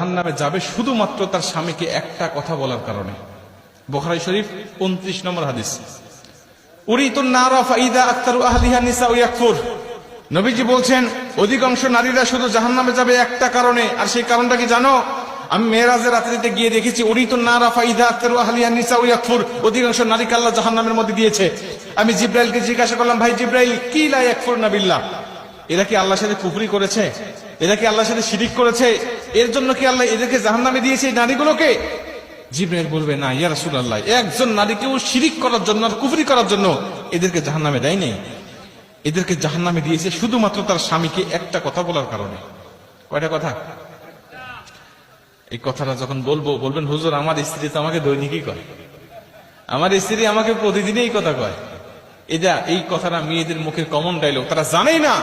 জাহান্নামে যাবে শুধুমাত্র তার স্বামীকে একটা কথা বলার কারণে। বুখারী শরীফ 29 নম্বর হাদিস। উরিতুন নারা ফাইদা আকতারু আহলিহা নিসাউ ইয়াকফুর। নবীজি বলছেন অধিকাংশ নারীরা শুধু জাহান্নামে যাবে একটা কারণে, আর সেই কারণটা কি জানো? আমি মেরাজের রাত্রিতে গিয়ে দেখেছি উরিতুন নারা ফাইদা আকতারু আহলিহা নিসাউ ইয়াকফুর, অধিকাংশ নারীকে আল্লাহ জাহান্নামের মধ্যে দিয়েছে। আমি জিব্রাইলকে জিজ্ঞাসা করলাম, ভাই জিব্রাইল, কি লা ইয়াকফুরনা বিল্লাহ, এরা কি আল্লাহর সাথে কুফরি করেছে? এরা কি আল্লাহর সাথে শিরিক করেছে? এর জন্য কি আল্লাহ এদেরকে জাহান্নামে দিয়েছে এই নারীগুলোকে? জিব্রাইল বলবে, না ইয়া রাসূলুল্লাহ, একজন নারীকেও শিরিক করার জন্য আর কুফরি করার জন্য এদেরকে জাহান্নামে দেয়নি। এদেরকে জাহান্নামে দিয়েছে শুধুমাত্র তার স্বামীকে একটা কথা বলার কারণে। কয়টা কথা? এই কথাটা যখন বলবেন, হুজুর আমার স্ত্রী তো আমাকে দৈনিকই কয়, আমার স্ত্রী আমাকে প্রতিদিনই এই কথা কয়। এই কথাটা মেয়েদের মুখের কমন ডায়লগ, তারা জানেই না।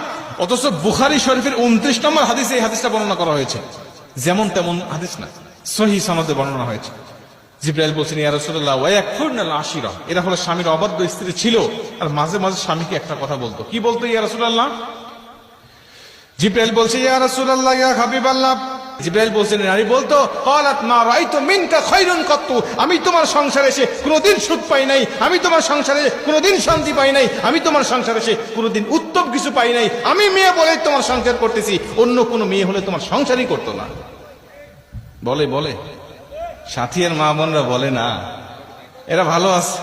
অথচ বুখারী শরীফের 29 নম্বর হাদিসে এই হাদিসটা বর্ণনা করা হয়েছে। যেমন তেমন হাদিস না, সহিহ সনদে বর্ণনা হয়েছে। জিব্রাইল বলছেন, ইয়া রাসূলুল্লাহ ওয়া ইয়াকফুরনাল আশিরা, এরা হলো স্বামীর অবাধ্য স্ত্রী ছিল, আর মাঝে মাঝে স্বামীকে একটা কথা বলতো। কি বলতো ইয়া রাসূলুল্লাহ? জিব্রাইল বলছে, ইয়া রাসূলুল্লাহ ইয়া হাবিবাল্লাহ, জিব্রাইল বলছেন নারী বলতো, ক্বালাত মা রাআইতু মিনকা খায়রুন কাত্তু, আমি তোমার সংসারে এসে কোনোদিন সুখ পাই নাই, আমি তোমার সংসারে কোনোদিন শান্তি পাই নাই, আমি তোমার সংসারে এসে কোনোদিন উত্তম কিছু পাই নাই। আমি মেয়ে বলে তোমার সংসার করতেছি, অন্য কোনো মেয়ে হলে তোমার সংসারই করতো না। বলে সাথী আর মা বোনরা বলে না, এরা ভালো আছে।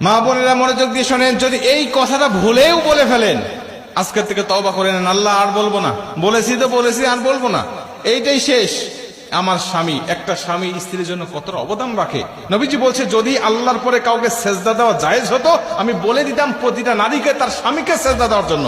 মা বোনেরা মনোযোগ দিয়ে শোনেন, যদি এই কথাটা ভুলেও বলে ফেলেন, আজকের থেকে তওবা করে নেন, আল্লাহ আর বলবো না, বলেছি তো বলেছি, আর বলবো না, এইটাই শেষ। আমার স্বামী, একটা স্বামী স্ত্রীর জন্য কতটা অবদান রাখে। নবীজি বলছে, যদি আল্লাহর পরে কাউকে সেজদা দেওয়া জায়েজ হতো, আমি বলে দিতাম প্রতিটা নারীকে তার স্বামীকে সেজদা দেওয়ার জন্য।